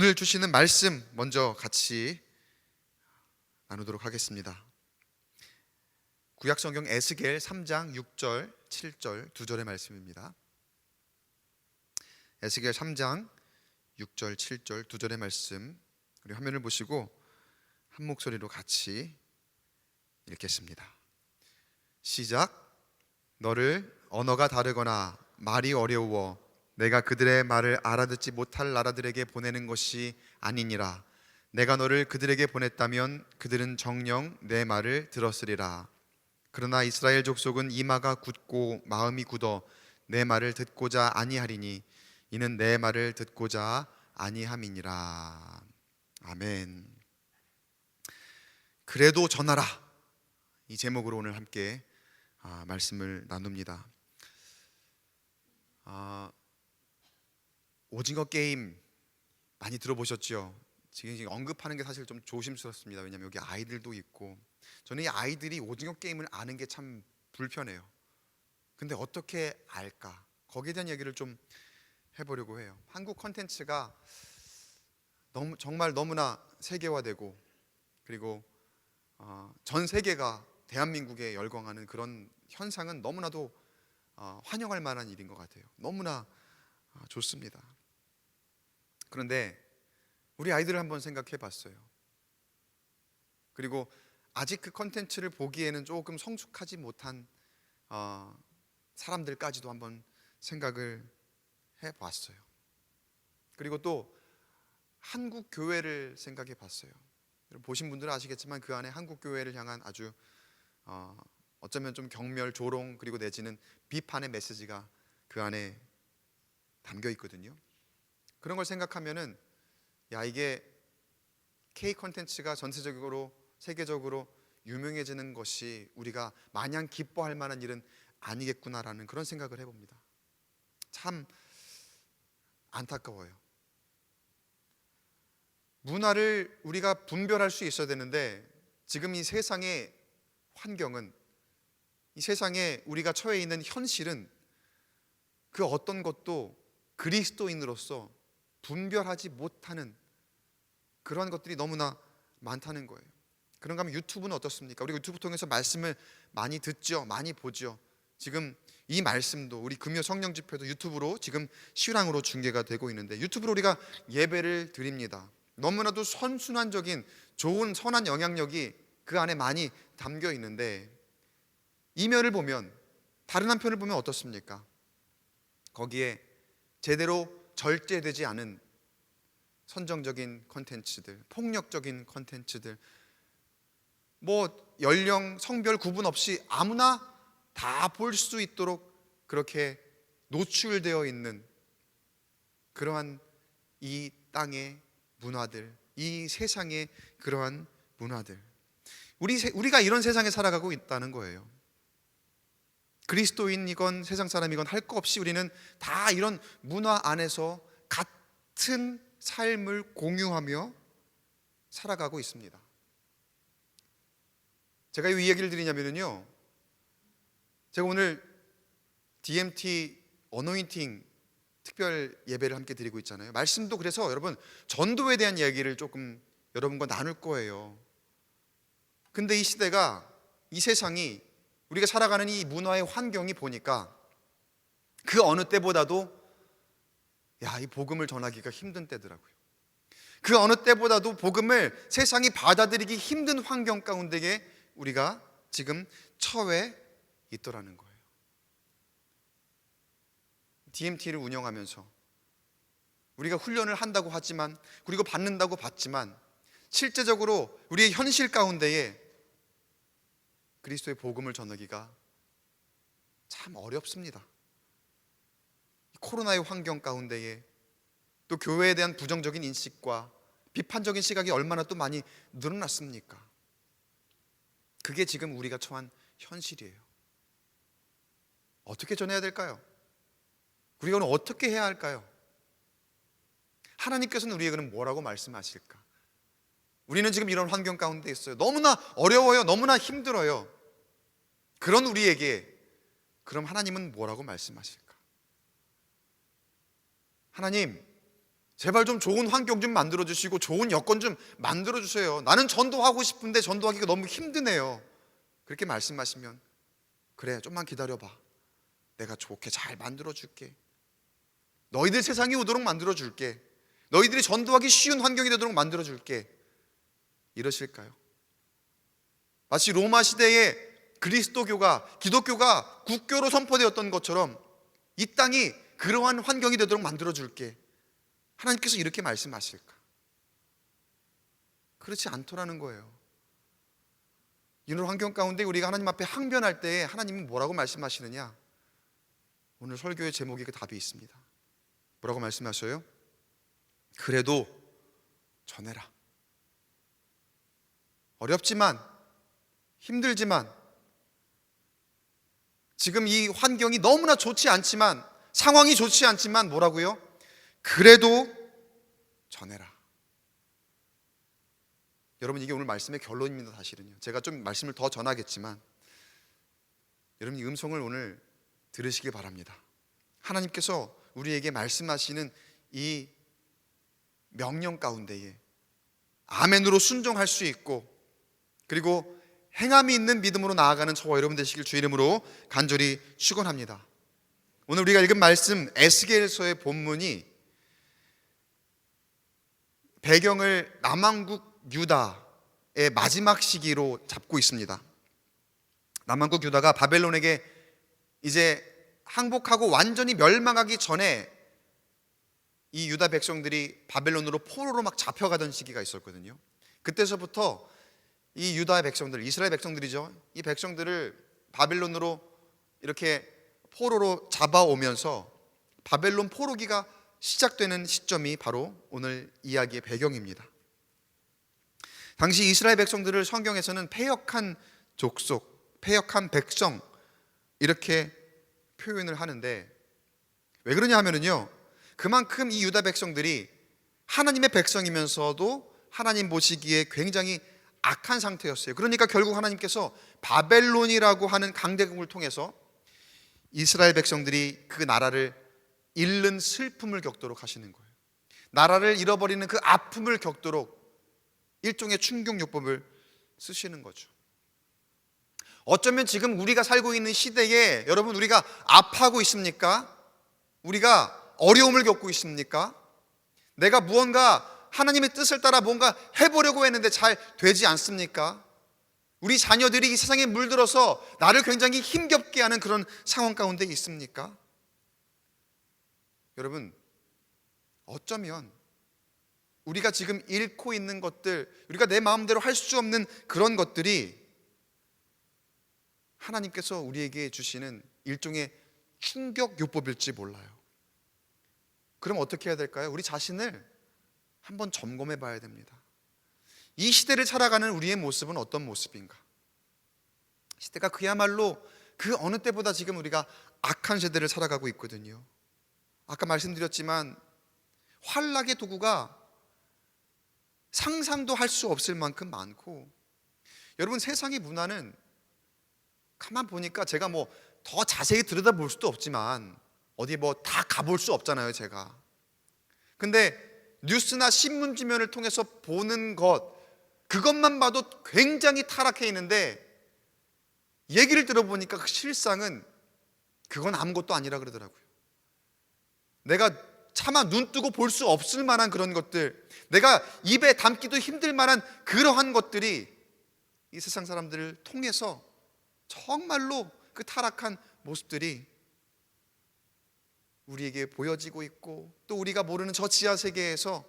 오늘 주시는 말씀 먼저 같이 나누도록 하겠습니다. 구약성경 에스겔 3장 6절, 7절 두 절의 말씀입니다. 에스겔 3장 6절, 7절 두 절의 말씀, 우리 화면을 보시고 한 목소리로 같이 읽겠습니다. 시작. 너를 언어가 다르거나 말이 어려워 내가 그들의 말을 알아듣지 못할 나라들에게 보내는 것이 아니니라. 내가 너를 그들에게 보냈다면 그들은 정녕 내 말을 들었으리라. 그러나 이스라엘 족속은 이마가 굳고 마음이 굳어 내 말을 듣고자 아니하리니 이는 내 말을 듣고자 아니함이니라. 아멘. 그래도 전하라, 이 제목으로 오늘 함께 말씀을 나눕니다. 오징어 게임 많이 들어보셨죠? 지금 언급하는 게 사실 좀 조심스럽습니다. 왜냐하면 여기 아이들도 있고, 저는 이 아이들이 오징어 게임을 아는 게 참 불편해요. 근데 어떻게 알까? 거기에 대한 얘기를 좀 해보려고 해요. 한국 콘텐츠가 정말 너무나 세계화되고, 그리고 전 세계가 대한민국에 열광하는 그런 현상은 너무나도 환영할 만한 일인 것 같아요. 너무나 좋습니다. 그런데 우리 아이들을 한번 생각해 봤어요. 그리고 아직 그 컨텐츠를 보기에는 조금 성숙하지 못한 사람들까지도 한번 생각을 해 봤어요. 그리고 또 한국 교회를 생각해 봤어요. 보신 분들은 아시겠지만 그 안에 한국 교회를 향한 아주 어쩌면 좀 경멸, 조롱, 그리고 내지는 비판의 메시지가 그 안에 담겨 있거든요. 그런 걸 생각하면은 이게 K 콘텐츠가 전세적으로 세계적으로 유명해지는 것이 우리가 마냥 기뻐할 만한 일은 아니겠구나라는 그런 생각을 해봅니다. 참 안타까워요. 문화를 우리가 분별할 수 있어야 되는데, 지금 이 세상의 환경은, 이 세상에 우리가 처해 있는 현실은 그 어떤 것도 그리스도인으로서 분별하지 못하는 그런 것들이 너무나 많다는 거예요. 그런가 하면 유튜브는 어떻습니까? 우리가 유튜브 통해서 말씀을 많이 듣죠, 많이 보죠. 지금 이 말씀도 우리 금요 성령 집회도 유튜브로 지금 실황으로 중계가 되고 있는데, 유튜브로 우리가 예배를 드립니다. 너무나도 선순환적인 좋은 선한 영향력이 그 안에 많이 담겨 있는데, 이면을 보면, 다른 한편을 보면 어떻습니까? 거기에 제대로 절제되지 않은 선정적인 컨텐츠들, 폭력적인 컨텐츠들, 연령, 성별 구분 없이 아무나 다 볼 수 있도록 그렇게 노출되어 있는 그러한 이 땅의 문화들, 이 세상의 그러한 문화들, 우리가 이런 세상에 살아가고 있다는 거예요. 그리스도인이건 세상 사람이건 할 거 없이 우리는 다 이런 문화 안에서 같은 삶을 공유하며 살아가고 있습니다. 제가 이 얘기를 드리냐면요, 제가 오늘 DMT 어노인팅 특별 예배를 함께 드리고 있잖아요. 말씀도 그래서 여러분 전도에 대한 이야기를 조금 여러분과 나눌 거예요. 근데 이 시대가, 이 세상이, 우리가 살아가는 이 문화의 환경이 보니까 그 어느 때보다도 이 복음을 전하기가 힘든 때더라고요. 그 어느 때보다도 복음을 세상이 받아들이기 힘든 환경 가운데에 우리가 지금 처해 있더라는 거예요. DMT를 운영하면서 우리가 훈련을 한다고 하지만, 그리고 받는다고 받지만, 실제적으로 우리의 현실 가운데에 그리스도의 복음을 전하기가 참 어렵습니다. 코로나의 환경 가운데에 또 교회에 대한 부정적인 인식과 비판적인 시각이 얼마나 또 많이 늘어났습니까? 그게 지금 우리가 처한 현실이에요. 어떻게 전해야 될까요? 우리가 오늘 어떻게 해야 할까요? 하나님께서는 우리에게는 뭐라고 말씀하실까? 우리는 지금 이런 환경 가운데 있어요. 너무나 어려워요. 너무나 힘들어요. 그런 우리에게 그럼 하나님은 뭐라고 말씀하실까? 하나님, 제발 좀 좋은 환경 좀 만들어 주시고 좋은 여건 좀 만들어 주세요. 나는 전도하고 싶은데 전도하기가 너무 힘드네요. 그렇게 말씀하시면, 그래, 좀만 기다려봐. 내가 좋게 잘 만들어 줄게. 너희들 세상이 오도록 만들어 줄게. 너희들이 전도하기 쉬운 환경이 되도록 만들어 줄게. 이러실까요? 마치 로마 시대에 그리스도교가, 기독교가 국교로 선포되었던 것처럼 이 땅이 그러한 환경이 되도록 만들어 줄게. 하나님께서 이렇게 말씀하실까? 그렇지 않더라는 거예요. 이런 환경 가운데 우리가 하나님 앞에 항변할 때에 하나님은 뭐라고 말씀하시느냐? 오늘 설교의 제목에 그 답이 있습니다. 뭐라고 말씀하셔요? 그래도 전해라. 어렵지만, 힘들지만, 지금 이 환경이 너무나 좋지 않지만, 상황이 좋지 않지만 뭐라고요? 그래도 전해라. 여러분, 이게 오늘 말씀의 결론입니다. 사실은요, 제가 좀 말씀을 더 전하겠지만 여러분, 이 음성을 오늘 들으시기 바랍니다. 하나님께서 우리에게 말씀하시는 이 명령 가운데에 아멘으로 순종할 수 있고, 그리고 행함이 있는 믿음으로 나아가는 저와 여러분 되시길 주 이름으로 간절히 축원합니다. 오늘 우리가 읽은 말씀 에스겔서의 본문이 배경을 남왕국 유다의 마지막 시기로 잡고 있습니다. 남왕국 유다가 바벨론에게 이제 항복하고 완전히 멸망하기 전에 이 유다 백성들이 바벨론으로 포로로 막 잡혀가던 시기가 있었거든요. 그때서부터 이 유다 백성들, 이스라엘 백성들이죠, 이 백성들을 바벨론으로 이렇게 포로로 잡아오면서 바벨론 포로기가 시작되는 시점이 바로 오늘 이야기의 배경입니다. 당시 이스라엘 백성들을 성경에서는 패역한 족속, 패역한 백성, 이렇게 표현을 하는데, 왜 그러냐 하면은요, 그만큼 이 유다 백성들이 하나님의 백성이면서도 하나님 보시기에 굉장히 악한 상태였어요. 그러니까 결국 하나님께서 바벨론이라고 하는 강대국을 통해서 이스라엘 백성들이 그 나라를 잃는 슬픔을 겪도록 하시는 거예요. 나라를 잃어버리는 그 아픔을 겪도록 일종의 충격요법을 쓰시는 거죠. 어쩌면 지금 우리가 살고 있는 시대에 여러분, 우리가 아파하고 있습니까? 우리가 어려움을 겪고 있습니까? 내가 무언가 하나님의 뜻을 따라 뭔가 해보려고 했는데 잘 되지 않습니까? 우리 자녀들이 이 세상에 물들어서 나를 굉장히 힘겹게 하는 그런 상황 가운데 있습니까? 여러분, 어쩌면 우리가 지금 잃고 있는 것들, 우리가 내 마음대로 할 수 없는 그런 것들이 하나님께서 우리에게 주시는 일종의 충격요법일지 몰라요. 그럼 어떻게 해야 될까요? 우리 자신을 한번 점검해 봐야 됩니다. 이 시대를 살아가는 우리의 모습은 어떤 모습인가? 시대가 그야말로 그 어느 때보다 지금 우리가 악한 세대를 살아가고 있거든요. 아까 말씀드렸지만 환락의 도구가 상상도 할 수 없을 만큼 많고, 여러분, 세상의 문화는 가만 보니까 제가 뭐 더 자세히 들여다볼 수도 없지만 어디 뭐 다 가볼 수 없잖아요, 제가. 근데 뉴스나 신문지면을 통해서 보는 것, 그것만 봐도 굉장히 타락해 있는데 얘기를 들어보니까 그 실상은 그건 아무것도 아니라 그러더라고요. 내가 차마 눈 뜨고 볼 수 없을 만한 그런 것들, 내가 입에 담기도 힘들 만한 그러한 것들이 이 세상 사람들을 통해서 정말로 그 타락한 모습들이 우리에게 보여지고 있고, 또 우리가 모르는 저 지하 세계에서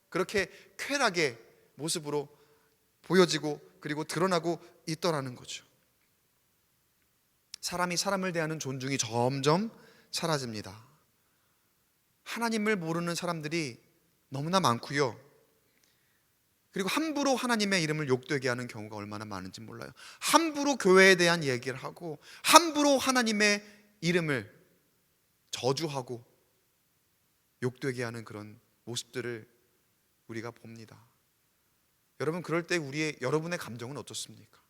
그렇게 쾌락의 모습으로 보여지고 그리고 드러나고 있더라는 거죠. 사람이 사람을 대하는 존중이 점점 사라집니다. 하나님을 모르는 사람들이 너무나 많고요. 그리고 함부로 하나님의 이름을 욕되게 하는 경우가 얼마나 많은지 몰라요. 함부로 교회에 대한 얘기를 하고, 함부로 하나님의 이름을 저주하고 욕되게 하는 그런 모습들을 우리가 봅니다. 여러분, 그럴 때 여러분의 감정은 어떻습니까?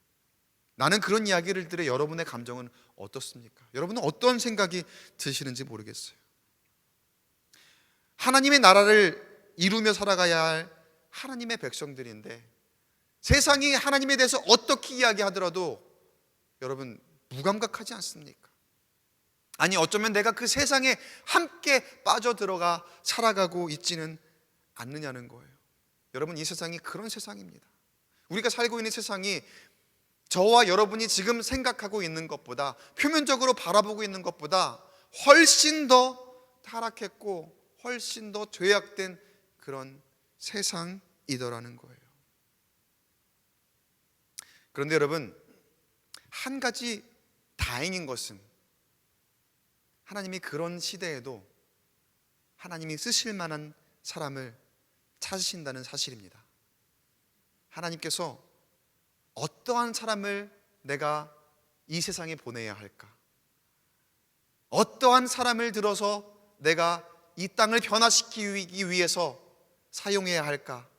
나는 그런 이야기를 들에 여러분의 감정은 어떻습니까? 여러분은 어떤 생각이 드시는지 모르겠어요. 하나님의 나라를 이루며 살아가야 할 하나님의 백성들인데, 세상이 하나님에 대해서 어떻게 이야기하더라도 여러분 무감각하지 않습니까? 아니, 어쩌면 내가 그 세상에 함께 빠져들어가 살아가고 있지는 않느냐는 거예요. 여러분, 이 세상이 그런 세상입니다. 우리가 살고 있는 세상이 저와 여러분이 지금 생각하고 있는 것보다, 표면적으로 바라보고 있는 것보다 훨씬 더 타락했고 훨씬 더 죄악된 그런 세상이더라는 거예요. 그런데 여러분, 한 가지 다행인 것은 하나님이 그런 시대에도 하나님이 쓰실 만한 사람을 찾으신다는 사실입니다. 하나님께서 어떠한 사람을 내가 이 세상에 보내야 할까? 어떠한 사람을 들어서 내가 이 땅을 변화시키기 위해서 사용해야 할까?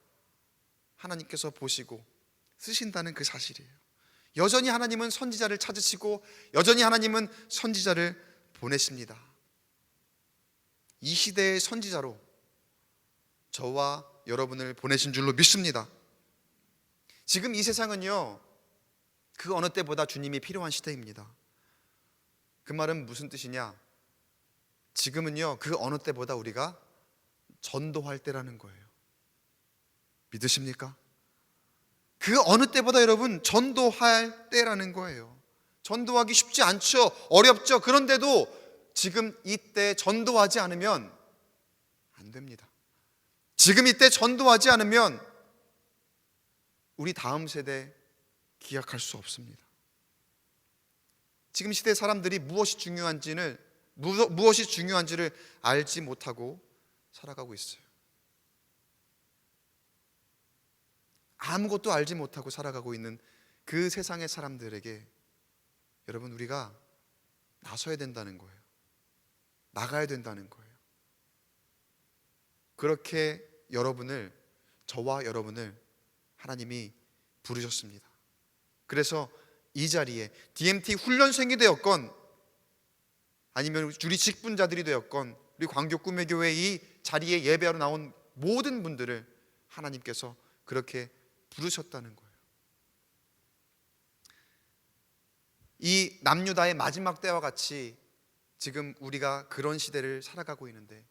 하나님께서 보시고 쓰신다는 그 사실이에요. 여전히 하나님은 선지자를 찾으시고 여전히 하나님은 선지자를 보내십니다. 이 시대의 선지자로 저와 여러분을 보내신 줄로 믿습니다. 지금 이 세상은요, 그 어느 때보다 주님이 필요한 시대입니다. 그 말은 무슨 뜻이냐? 지금은요, 그 어느 때보다 우리가 전도할 때라는 거예요. 믿으십니까? 그 어느 때보다 여러분 전도할 때라는 거예요. 전도하기 쉽지 않죠. 어렵죠. 그런데도 지금 이때 전도하지 않으면 안 됩니다. 지금 이때 전도하지 않으면 우리 다음 세대 기약할 수 없습니다. 지금 시대 사람들이 무엇이 중요한지를 알지 못하고 살아가고 있어요. 아무것도 알지 못하고 살아가고 있는 그 세상의 사람들에게 여러분, 우리가 나서야 된다는 거예요. 나가야 된다는 거예요. 그렇게 저와 여러분을 하나님이 부르셨습니다. 그래서 이 자리에 DMT 훈련생이 되었건 아니면 우리 직분자들이 되었건 우리 광교 꿈의 교회 이 자리에 예배하러 나온 모든 분들을 하나님께서 그렇게 부르셨다는 거예요. 이 남유다의 마지막 때와 같이 지금 우리가 그런 시대를 살아가고 있는데,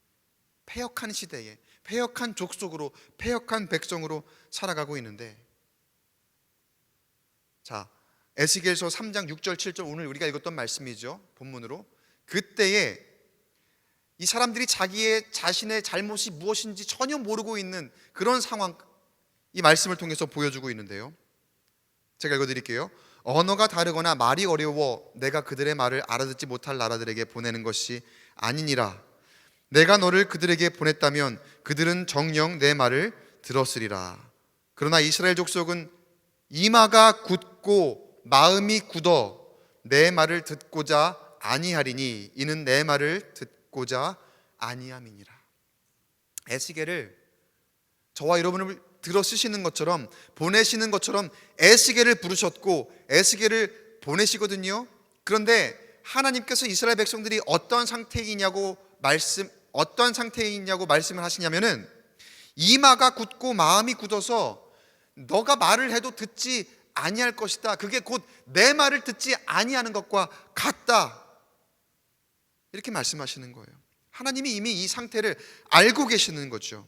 패역한 시대에 패역한 족속으로 패역한 백성으로 살아가고 있는데, 자, 에스겔서 3장 6절 7절 오늘 우리가 읽었던 말씀이죠. 본문으로. 그때에 이 사람들이 자신의 잘못이 무엇인지 전혀 모르고 있는 그런 상황, 이 말씀을 통해서 보여주고 있는데요. 제가 읽어드릴게요. 언어가 다르거나 말이 어려워 내가 그들의 말을 알아듣지 못할 나라들에게 보내는 것이 아니니라. 내가 너를 그들에게 보냈다면 그들은 정녕 내 말을 들었으리라. 그러나 이스라엘 족속은 이마가 굳고 마음이 굳어 내 말을 듣고자 아니하리니 이는 내 말을 듣고자 아니함이니라. 에스겔을 저와 여러분을 들어 쓰시는 것처럼, 보내시는 것처럼 에스겔을 부르셨고 에스겔을 보내시거든요. 그런데 하나님께서 이스라엘 백성들이 어떤 상태이냐고 말씀을 하시냐면은, 이마가 굳고 마음이 굳어서 너가 말을 해도 듣지 아니할 것이다. 그게 곧 내 말을 듣지 아니하는 것과 같다. 이렇게 말씀하시는 거예요. 하나님이 이미 이 상태를 알고 계시는 거죠.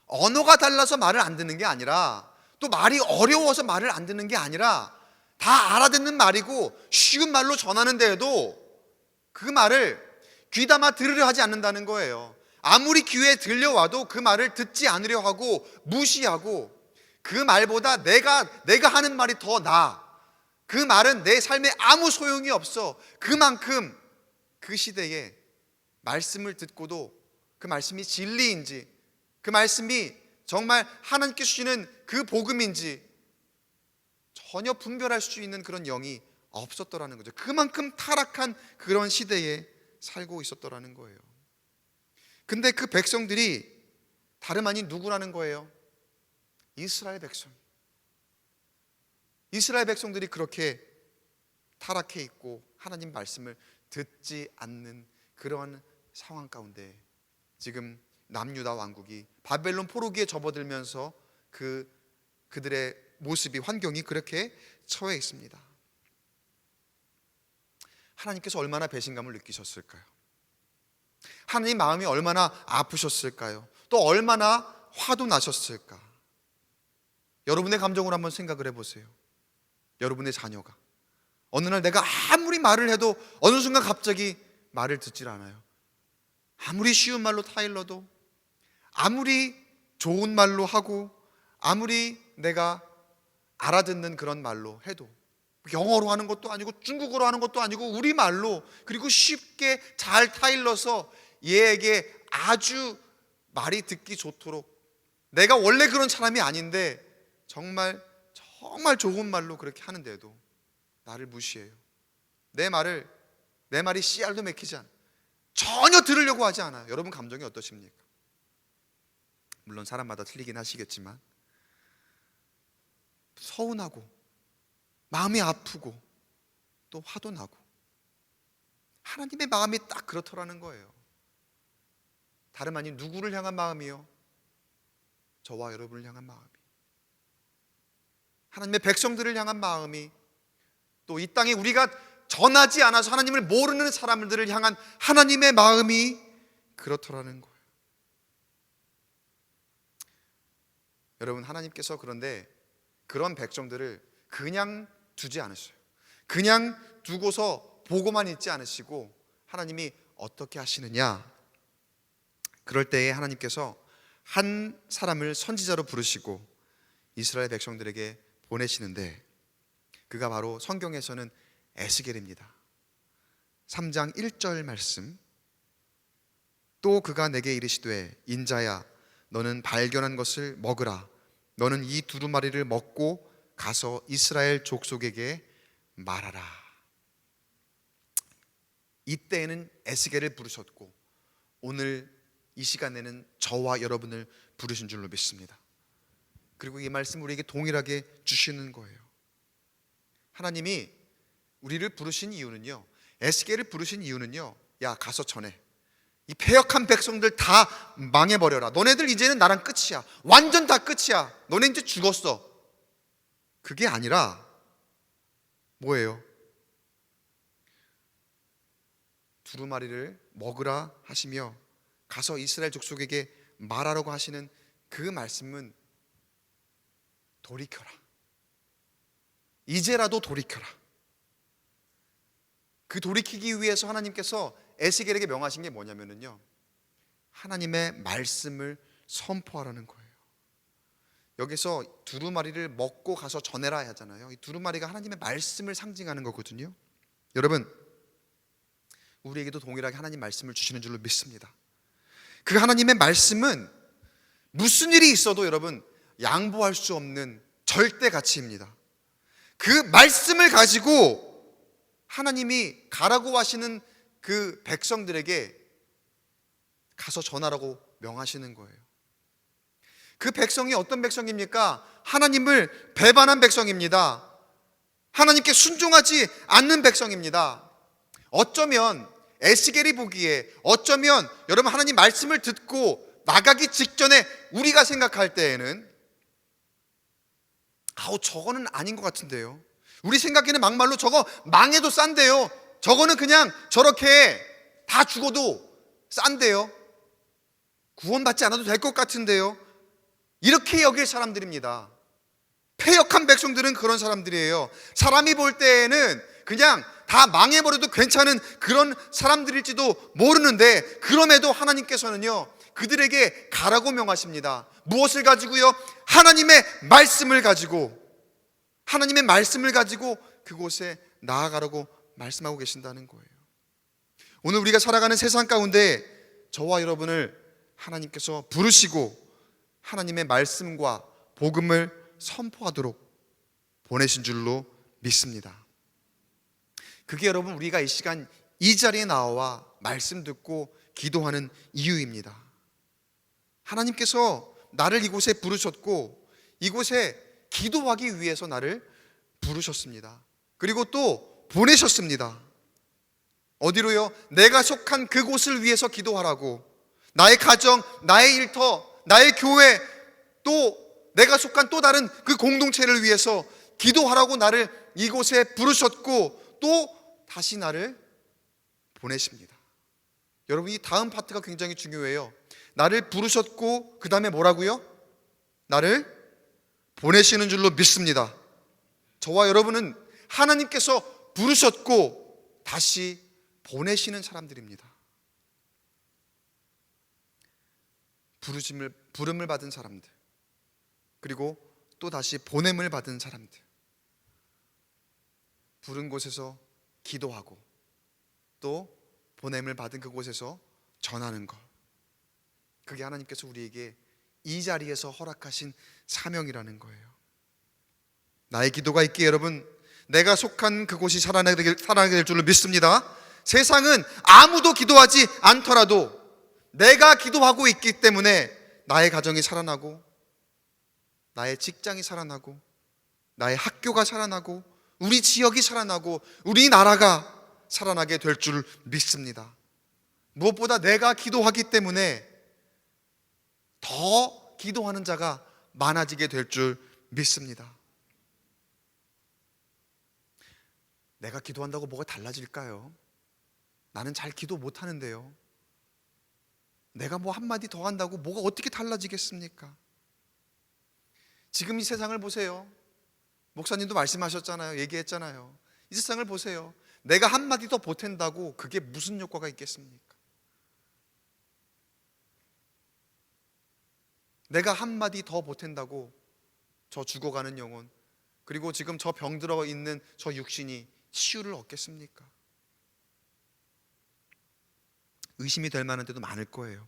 언어가 달라서 말을 안 듣는 게 아니라, 또 말이 어려워서 말을 안 듣는 게 아니라, 다 알아듣는 말이고 쉬운 말로 전하는데도 그 말을 귀담아 들으려 하지 않는다는 거예요. 아무리 귀에 들려와도 그 말을 듣지 않으려 하고 무시하고, 그 말보다 내가 하는 말이 더 나아. 그 말은 내 삶에 아무 소용이 없어. 그만큼 그 시대에 말씀을 듣고도 그 말씀이 진리인지, 그 말씀이 정말 하나님께 주시는 그 복음인지 전혀 분별할 수 있는 그런 영이 없었더라는 거죠. 그만큼 타락한 그런 시대에 살고 있었더라는 거예요. 근데 그 백성들이 다름 아닌 누구라는 거예요? 이스라엘 백성. 이스라엘 백성들이 그렇게 타락해 있고 하나님 말씀을 듣지 않는 그러한 상황 가운데 지금 남유다 왕국이 바벨론 포로기에 접어들면서 그들의 모습이, 환경이 그렇게 처해 있습니다. 하나님께서 얼마나 배신감을 느끼셨을까요? 하나님 마음이 얼마나 아프셨을까요? 또 얼마나 화도 나셨을까? 여러분의 감정을 한번 생각을 해보세요. 여러분의 자녀가 어느 날 내가 아무리 말을 해도 어느 순간 갑자기 말을 듣질 않아요. 아무리 쉬운 말로 타일러도, 아무리 좋은 말로 하고, 아무리 내가 알아듣는 그런 말로 해도, 영어로 하는 것도 아니고 중국어로 하는 것도 아니고 우리말로, 그리고 쉽게 잘 타일러서 얘에게 아주 말이 듣기 좋도록, 내가 원래 그런 사람이 아닌데 정말 좋은 말로 그렇게 하는데도 나를 무시해요. 내 말이 씨알도 맥히지 않아요. 전혀 들으려고 하지 않아요. 여러분 감정이 어떠십니까? 물론 사람마다 틀리긴 하시겠지만 서운하고 마음이 아프고 또 화도 나고, 하나님의 마음이 딱 그렇더라는 거예요. 다름 아닌 누구를 향한 마음이요? 저와 여러분을 향한 마음이, 하나님의 백성들을 향한 마음이, 또 이 땅에 우리가 전하지 않아서 하나님을 모르는 사람들을 향한 하나님의 마음이 그렇더라는 거예요. 여러분, 하나님께서 그런데 그런 백성들을 그냥 두지 않으셔요. 그냥 두고서 보고만 있지 않으시고 하나님이 어떻게 하시느냐? 그럴 때에 하나님께서 한 사람을 선지자로 부르시고 이스라엘 백성들에게 보내시는데, 그가 바로 성경에서는 에스겔입니다. 3장 1절 말씀. 또 그가 내게 이르시되 인자야, 너는 발견한 것을 먹으라. 너는 이 두루마리를 먹고 가서 이스라엘 족속에게 말하라. 이때에는 에스겔을 부르셨고 오늘 이 시간에는 저와 여러분을 부르신 줄로 믿습니다. 그리고 이 말씀 우리에게 동일하게 주시는 거예요. 하나님이 우리를 부르신 이유는요, 에스겔을 부르신 이유는요, 야 가서 전해. 이 패역한 백성들 다 망해버려라. 너네들 이제는 나랑 끝이야. 완전 다 끝이야. 너네 이제 죽었어. 그게 아니라 뭐예요? 두루마리를 먹으라 하시며 가서 이스라엘 족속에게 말하라고 하시는 그 말씀은 돌이켜라. 이제라도 돌이켜라. 그 돌이키기 위해서 하나님께서 에스겔에게 명하신 게 뭐냐면요, 하나님의 말씀을 선포하라는 거예요. 여기서 두루마리를 먹고 가서 전해라 하잖아요. 이 두루마리가 하나님의 말씀을 상징하는 거거든요. 여러분, 우리에게도 동일하게 하나님 말씀을 주시는 줄로 믿습니다. 그 하나님의 말씀은 무슨 일이 있어도 여러분 양보할 수 없는 절대 가치입니다. 그 말씀을 가지고 하나님이 가라고 하시는 그 백성들에게 가서 전하라고 명하시는 거예요. 그 백성이 어떤 백성입니까? 하나님을 배반한 백성입니다. 하나님께 순종하지 않는 백성입니다. 어쩌면 에스겔이 보기에, 어쩌면 여러분 하나님 말씀을 듣고 나가기 직전에 우리가 생각할 때에는 저거는 아닌 것 같은데요. 우리 생각에는 막말로 저거 망해도 싼데요. 저거는 그냥 저렇게 다 죽어도 싼데요. 구원받지 않아도 될 것 같은데요. 이렇게 여길 사람들입니다. 패역한 백성들은 그런 사람들이에요. 사람이 볼 때에는 그냥 다 망해버려도 괜찮은 그런 사람들일지도 모르는데, 그럼에도 하나님께서는요 그들에게 가라고 명하십니다. 무엇을 가지고요? 하나님의 말씀을 가지고, 하나님의 말씀을 가지고 그곳에 나아가라고 말씀하고 계신다는 거예요. 오늘 우리가 살아가는 세상 가운데 저와 여러분을 하나님께서 부르시고 하나님의 말씀과 복음을 선포하도록 보내신 줄로 믿습니다. 그게 여러분 우리가 이 시간 이 자리에 나와 말씀 듣고 기도하는 이유입니다. 하나님께서 나를 이곳에 부르셨고 이곳에 기도하기 위해서 나를 부르셨습니다. 그리고 또 보내셨습니다. 어디로요? 내가 속한 그곳을 위해서 기도하라고, 나의 가정, 나의 일터, 나의 교회, 또 내가 속한 또 다른 그 공동체를 위해서 기도하라고 나를 이곳에 부르셨고 또 다시 나를 보내십니다. 여러분, 이 다음 파트가 굉장히 중요해요. 나를 부르셨고 그 다음에 뭐라고요? 나를 보내시는 줄로 믿습니다. 저와 여러분은 하나님께서 부르셨고 다시 보내시는 사람들입니다. 부름을 받은 사람들, 그리고 또 다시 보냄을 받은 사람들. 부른 곳에서 기도하고 또 보냄을 받은 그곳에서 전하는 것, 그게 하나님께서 우리에게 이 자리에서 허락하신 사명이라는 거예요. 나의 기도가 있기에 여러분, 내가 속한 그곳이 살아나게 될 줄로 믿습니다. 세상은 아무도 기도하지 않더라도 내가 기도하고 있기 때문에 나의 가정이 살아나고, 나의 직장이 살아나고, 나의 학교가 살아나고, 우리 지역이 살아나고, 우리나라가 살아나게 될 줄 믿습니다. 무엇보다 내가 기도하기 때문에 더 기도하는 자가 많아지게 될 줄 믿습니다. 내가 기도한다고 뭐가 달라질까요? 나는 잘 기도 못하는데요. 내가 뭐 한마디 더 한다고 뭐가 어떻게 달라지겠습니까? 지금 이 세상을 보세요. 목사님도 말씀하셨잖아요. 얘기했잖아요. 이 세상을 보세요. 내가 한마디 더 보탠다고 그게 무슨 효과가 있겠습니까? 내가 한마디 더 보탠다고 저 죽어가는 영혼, 그리고 지금 저 병들어 있는 저 육신이 치유를 얻겠습니까? 의심이 될 만한 데도 많을 거예요.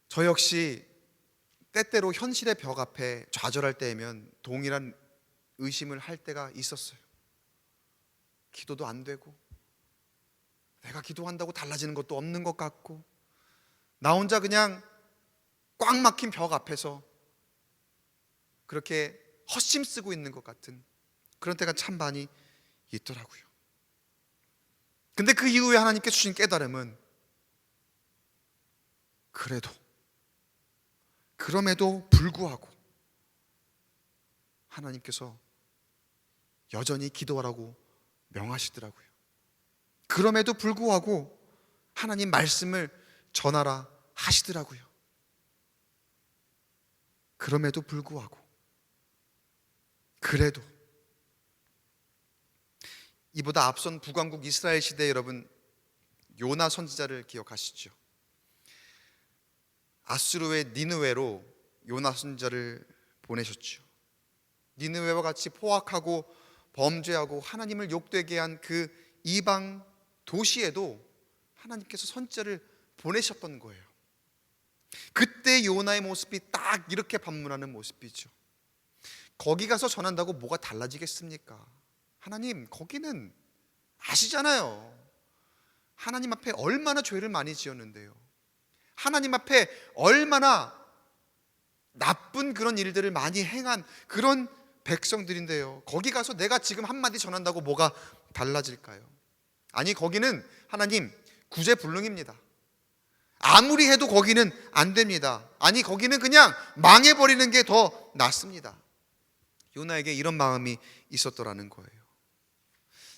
저 역시 때때로 현실의 벽 앞에 좌절할 때면 동일한 의심을 할 때가 있었어요. 기도도 안 되고, 내가 기도한다고 달라지는 것도 없는 것 같고, 나 혼자 그냥 꽉 막힌 벽 앞에서 그렇게 헛심 쓰고 있는 것 같은 그런 때가 참 많이 있더라고요. 근데 그 이후에 하나님께 주신 깨달음은, 그럼에도 불구하고 하나님께서 여전히 기도하라고 명하시더라고요. 그럼에도 불구하고 하나님 말씀을 전하라 하시더라고요. 그럼에도 불구하고, 그래도. 이보다 앞선 북왕국 이스라엘 시대에 여러분, 요나 선지자를 기억하시죠? 아수르의 니느웨로 요나 선지자를 보내셨죠. 니느웨와 같이 포악하고 범죄하고 하나님을 욕되게 한 그 이방 도시에도 하나님께서 선지자를 보내셨던 거예요. 그때 요나의 모습이 딱 이렇게 반문하는 모습이죠. 거기 가서 전한다고 뭐가 달라지겠습니까? 하나님, 거기는 아시잖아요. 하나님 앞에 얼마나 죄를 많이 지었는데요. 하나님 앞에 얼마나 나쁜 그런 일들을 많이 행한 그런 백성들인데요. 거기 가서 내가 지금 한마디 전한다고 뭐가 달라질까요? 아니, 거기는 하나님 구제불능입니다. 아무리 해도 거기는 안 됩니다. 아니, 거기는 그냥 망해버리는 게 더 낫습니다. 요나에게 이런 마음이 있었더라는 거예요.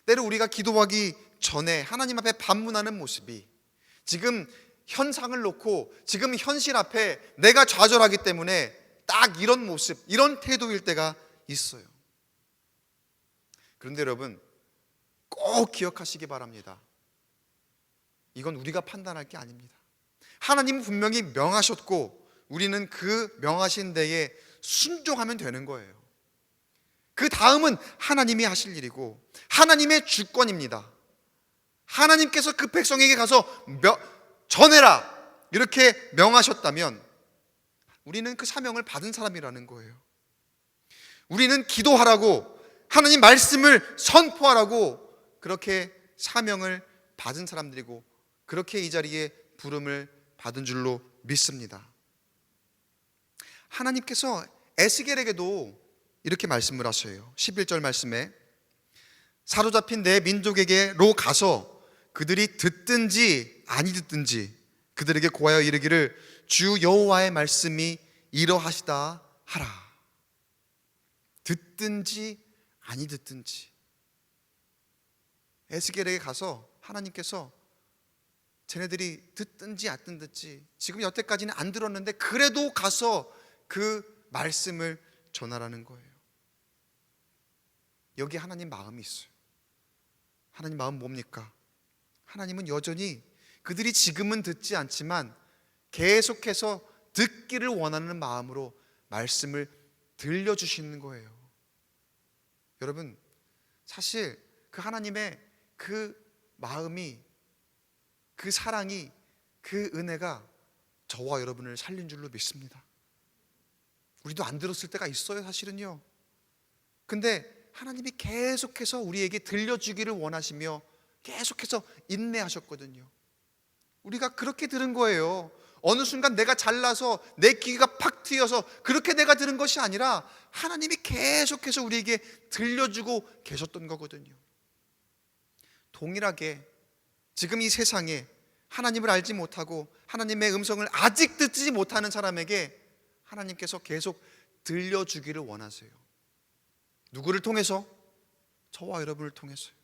때로 우리가 기도하기 전에 하나님 앞에 반문하는 모습이 지금 현상을 놓고 지금 현실 앞에 내가 좌절하기 때문에 딱 이런 모습, 이런 태도일 때가 있어요. 그런데 여러분, 꼭 기억하시기 바랍니다. 이건 우리가 판단할 게 아닙니다. 하나님은 분명히 명하셨고 우리는 그 명하신 데에 순종하면 되는 거예요. 그 다음은 하나님이 하실 일이고 하나님의 주권입니다. 하나님께서 그 백성에게 가서 전해라 이렇게 명하셨다면 우리는 그 사명을 받은 사람이라는 거예요. 우리는 기도하라고, 하나님 말씀을 선포하라고 그렇게 사명을 받은 사람들이고 그렇게 이 자리에 부름을 받은 줄로 믿습니다. 하나님께서 에스겔에게도 이렇게 말씀을 하셔요. 11절 말씀에 사로잡힌 내 민족에게로 가서 그들이 듣든지 아니 듣든지 그들에게 고하여 이르기를 주 여호와의 말씀이 이러하시다 하라. 듣든지 아니 듣든지. 에스겔에게 가서 하나님께서 쟤네들이 듣든지 안 듣든지 지금 여태까지는 안 들었는데 그래도 가서 그 말씀을 전하라는 거예요. 여기 하나님 마음이 있어요. 하나님 마음 뭡니까? 하나님은 여전히 그들이 지금은 듣지 않지만 계속해서 듣기를 원하는 마음으로 말씀을 들려주시는 거예요. 여러분, 사실 그 하나님의 그 마음이, 그 사랑이, 그 은혜가 저와 여러분을 살린 줄로 믿습니다. 우리도 안 들었을 때가 있어요, 사실은요. 근데 하나님이 계속해서 우리에게 들려주기를 원하시며 계속해서 인내하셨거든요. 우리가 그렇게 들은 거예요. 어느 순간 내가 잘나서 내 귀가 팍 트여서 그렇게 내가 들은 것이 아니라 하나님이 계속해서 우리에게 들려주고 계셨던 거거든요. 동일하게 지금 이 세상에 하나님을 알지 못하고 하나님의 음성을 아직 듣지 못하는 사람에게 하나님께서 계속 들려주기를 원하세요. 누구를 통해서? 저와 여러분을 통해서요.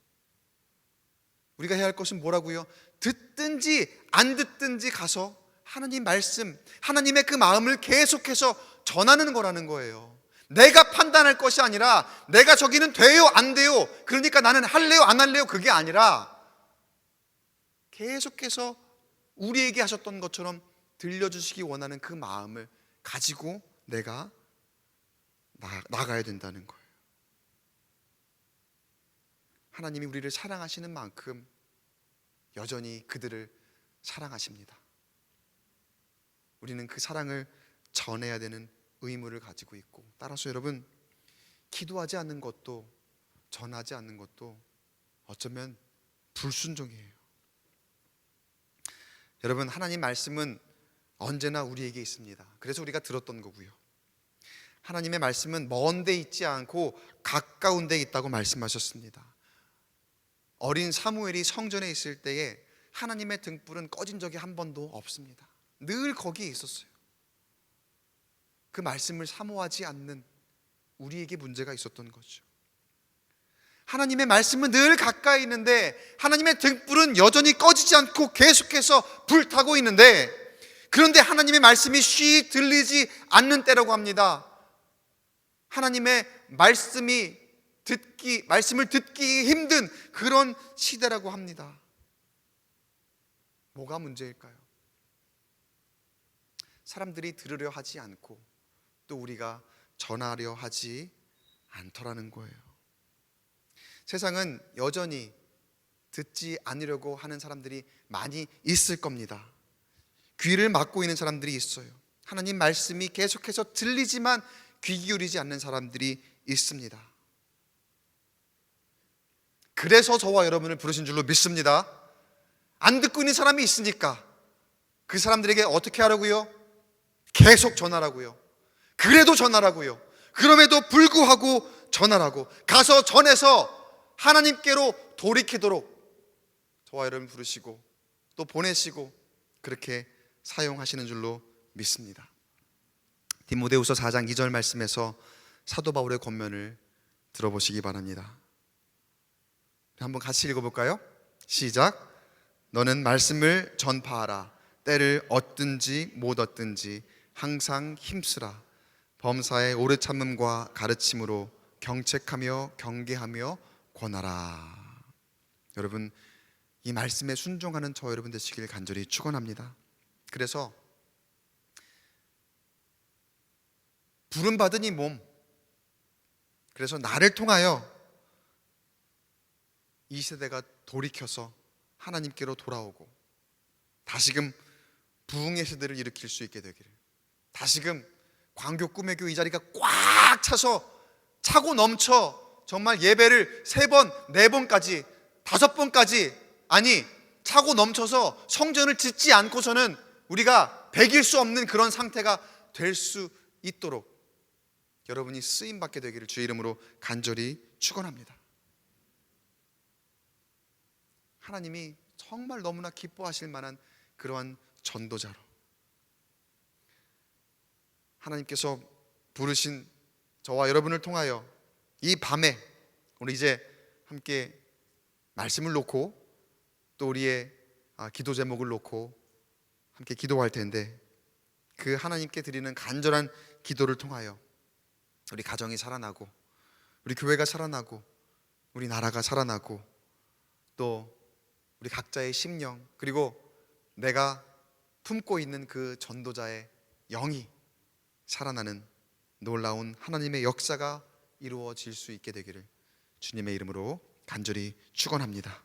우리가 해야 할 것은 뭐라고요? 듣든지 안 듣든지 가서 하나님 말씀, 하나님의 그 마음을 계속해서 전하는 거라는 거예요. 내가 판단할 것이 아니라 내가 저기는 돼요 안 돼요 그러니까 나는 할래요 안 할래요 그게 아니라 계속해서 우리에게 하셨던 것처럼 들려주시기 원하는 그 마음을 가지고 내가 나가야 된다는 거예요. 하나님이 우리를 사랑하시는 만큼 여전히 그들을 사랑하십니다. 우리는 그 사랑을 전해야 되는 의무를 가지고 있고, 따라서 여러분, 기도하지 않는 것도 전하지 않는 것도 어쩌면 불순종이에요. 여러분, 하나님 말씀은 언제나 우리에게 있습니다. 그래서 우리가 들었던 거고요. 하나님의 말씀은 먼 데 있지 않고 가까운 데 있다고 말씀하셨습니다. 어린 사무엘이 성전에 있을 때에 하나님의 등불은 꺼진 적이 한 번도 없습니다. 늘 거기에 있었어요. 그 말씀을 사모하지 않는 우리에게 문제가 있었던 거죠. 하나님의 말씀은 늘 가까이 있는데 하나님의 등불은 여전히 꺼지지 않고 계속해서 불타고 있는데, 그런데 하나님의 말씀이 쉬 들리지 않는 때라고 합니다. 하나님의 말씀을 듣기 힘든 그런 시대라고 합니다. 뭐가 문제일까요? 사람들이 들으려 하지 않고 또 우리가 전하려 하지 않더라는 거예요. 세상은 여전히 듣지 않으려고 하는 사람들이 많이 있을 겁니다. 귀를 막고 있는 사람들이 있어요. 하나님 말씀이 계속해서 들리지만 귀 기울이지 않는 사람들이 있습니다. 그래서 저와 여러분을 부르신 줄로 믿습니다. 안 듣고 있는 사람이 있으니까 그 사람들에게 어떻게 하라고요? 계속 전하라고요. 그래도 전하라고요. 그럼에도 불구하고 전하라고, 가서 전해서 하나님께로 돌이키도록 저와 여러분 부르시고 또 보내시고 그렇게 사용하시는 줄로 믿습니다. 디모데후서 4장 2절 말씀에서 사도 바울의 권면을 들어보시기 바랍니다. 한번 같이 읽어볼까요? 시작. 너는 말씀을 전파하라. 때를 얻든지 못 얻든지 항상 힘쓰라. 범사의 오래 참음과 가르침으로 경책하며 경계하며 권하라. 여러분, 이 말씀에 순종하는 저 여러분 되시길 간절히 축원합니다. 그래서 부름받은 이 몸, 그래서 나를 통하여 이 세대가 돌이켜서 하나님께로 돌아오고 다시금 부흥의 세대를 일으킬 수 있게 되기를, 다시금 광교 꿈의 교회 이 자리가 꽉 차고 넘쳐 정말 예배를 3번, 4번까지 5번까지 아니 차고 넘쳐서 성전을 짓지 않고서는 우리가 배길 수 없는 그런 상태가 될 수 있도록 여러분이 쓰임받게 되기를 주의 이름으로 간절히 축원합니다. 하나님이 정말 너무나 기뻐하실 만한 그러한 전도자로 하나님께서 부르신 저와 여러분을 통하여 이 밤에 우리 이제 함께 말씀을 놓고 또 우리의 기도 제목을 놓고 함께 기도할 텐데, 그 하나님께 드리는 간절한 기도를 통하여 우리 가정이 살아나고 우리 교회가 살아나고 우리 나라가 살아나고 또 우리 각자의 심령, 그리고 내가 품고 있는 그 전도자의 영이 살아나는 놀라운 하나님의 역사가 이루어질 수 있게 되기를 주님의 이름으로 간절히 축원합니다.